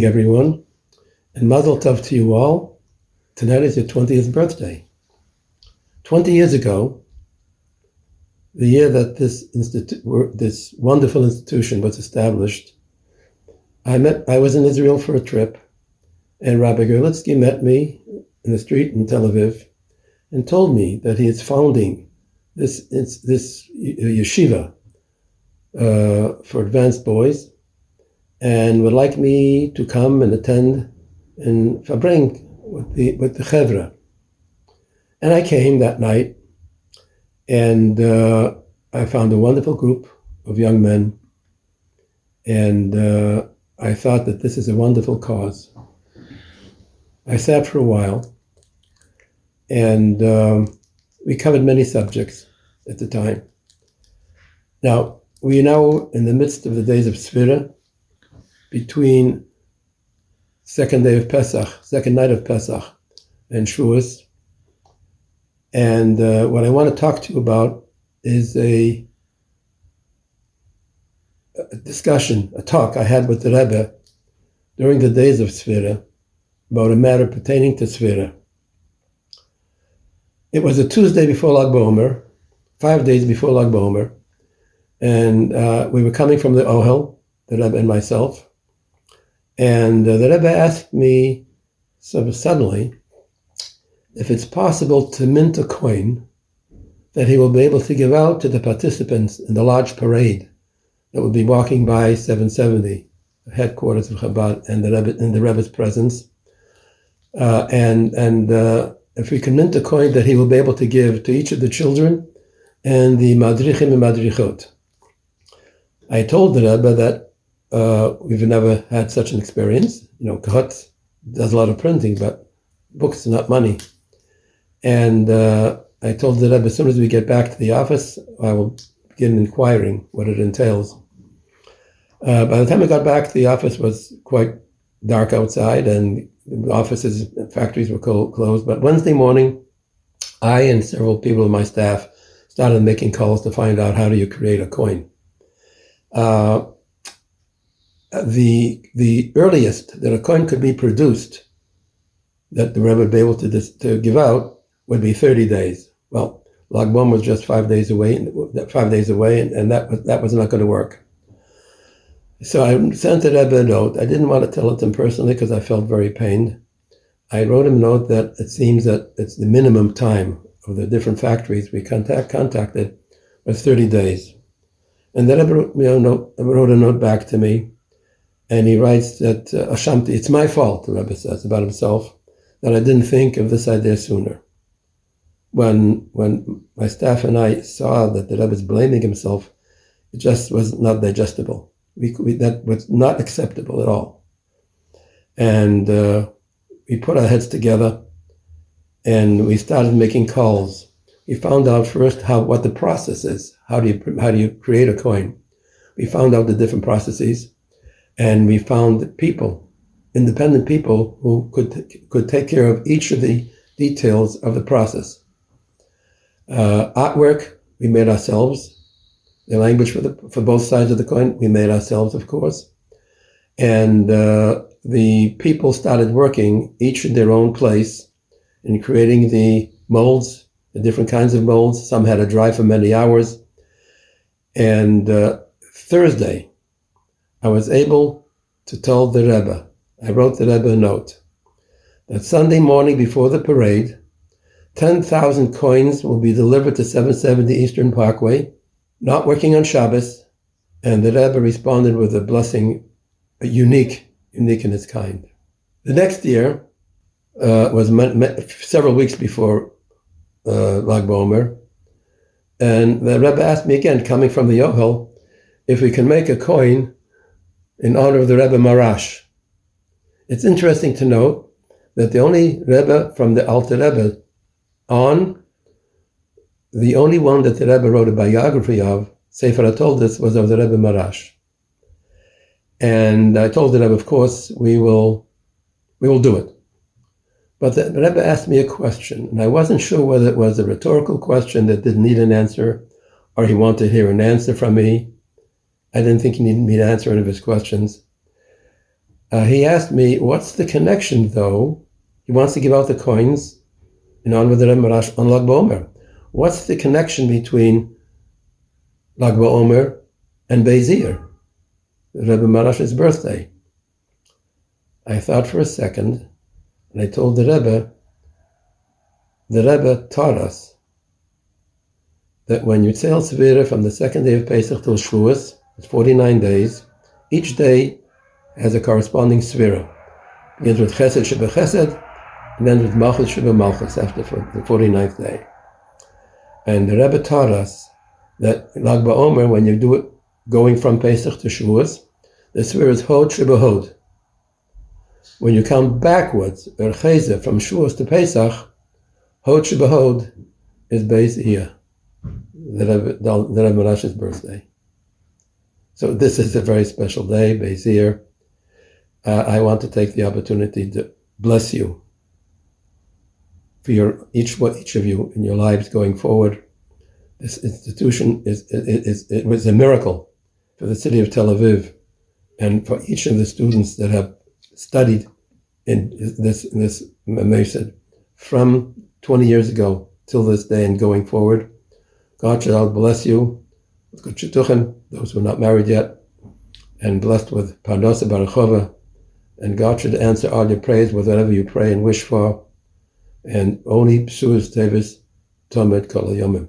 evening, everyone, and Mazel Tov to you all. Tonight is your 20th birthday. 20 years ago, the year that this wonderful institution was established, I was in Israel for a trip, and Rabbi Kirinsky met me in the street in Tel Aviv and told me that he is founding this yeshiva for advanced boys, and would like me to come and attend in Fabring with the Chevra. And I came that night, and I found a wonderful group of young men, and I thought that this is a wonderful cause. I sat for a while, and we covered many subjects at the time. Now, we are now in the midst of the days of Sfira, between second night of Pesach and Shavuos. And what I want to talk to you about is a discussion, a talk I had with the Rebbe during the days of Sfira about a matter pertaining to Sfira. It was a Tuesday before Lag BaOmer, 5 days before Lag BaOmer, and we were coming from the Ohel, the Rebbe and myself, and the Rebbe asked me sort of suddenly if it's possible to mint a coin that he will be able to give out to the participants in the large parade that will be walking by 770, the headquarters of Chabad, and the Rebbe, in the Rebbe's presence. And if we can mint a coin that he will be able to give to each of the children and the madrichim and madrichot. I told the Rebbe that we've never had such an experience. Kahut does a lot of printing, but books are not money. And I told the Rebbe, as soon as we get back to the office, I will begin inquiring what it entails. By the time I got back, the office was quite dark outside, and the offices and factories were closed. But Wednesday morning, I and several people on my staff started making calls to find out how do you create a coin. The earliest that a coin could be produced that the Rebbe would be able to give out would be 30 days. Well, Lag BaOmer was just 5 days away, and that was not going to work. So I sent the Rebbe a note. I didn't want to tell it to him personally because I felt very pained. I wrote him a note that it seems that it's the minimum time of the different factories we contacted was 30 days. And then Rebbe wrote a note back to me, and he writes that, Ashamti, it's my fault, the Rebbe says about himself, that I didn't think of this idea sooner. When my staff and I saw that the Rebbe was blaming himself, it just was not digestible. That was not acceptable at all. And we put our heads together, and we started making calls. We found out first what the process is. How do you create a coin? We found out the different processes, and we found people, independent people who could take care of each of the details of the process. Artwork we made ourselves. The language for both sides of the coin we made ourselves, of course. And the people started working each in their own place in creating the molds, the different kinds of molds. Some had to dry for many hours. And Thursday, I was able to tell the Rebbe, I wrote the Rebbe a note, that Sunday morning before the parade, 10,000 coins will be delivered to 770 Eastern Parkway, not working on Shabbos. And the Rebbe responded with a blessing, unique in its kind. The next year was several weeks before Lag BaOmer, and the Rebbe asked me again, coming from the Ohel, if we can make a coin in honor of the Rebbe Marash. It's interesting to note that the only Rebbe from the Alter Rebbe on, the only one that the Rebbe wrote a biography of, Sefer HaToldos, was of the Rebbe Marash. And I told the Rebbe, of course, we will do it. But the Rebbe asked me a question, and I wasn't sure whether it was a rhetorical question that didn't need an answer, or he wanted to hear an answer from me. I didn't think he needed me to answer any of his questions. He asked me, what's the connection, though? He wants to give out the coins in honor of the Rebbe Marash on Lag BaOmer. What's the connection between Lag BaOmer and Beizir, the Rebbe Marash's birthday? I thought for a second, and I told the Rebbe taught us that when you tell Svira from the second day of Pesach till Shavuos, it's 49 days, each day has a corresponding Svira. It begins with Chesed Sheba Chesed, and then with Malchus Sheba Malchus after the 49th day. And the Rebbe taught us that Lag BaOmer, when you do it going from Pesach to Shavuos, the Svira is Hod Sheba Hod. When you count backwards, from Shavuos to Pesach, Hod Sheba Hod is Beis Iyah, the Rebbe Marash's birthday. So this is a very special day, Beis Iyah. I want to take the opportunity to bless you for each of you in your lives going forward. This institution it was a miracle for the city of Tel Aviv and for each of the students that have studied in this Mesed from 20 years ago till this day and going forward. God shall bless you with good shidduchim, those who are not married yet, and blessed with parnasa barachova, and God should answer all your prayers with whatever you pray and wish for, and only psuas tevis tomed kol hayomim.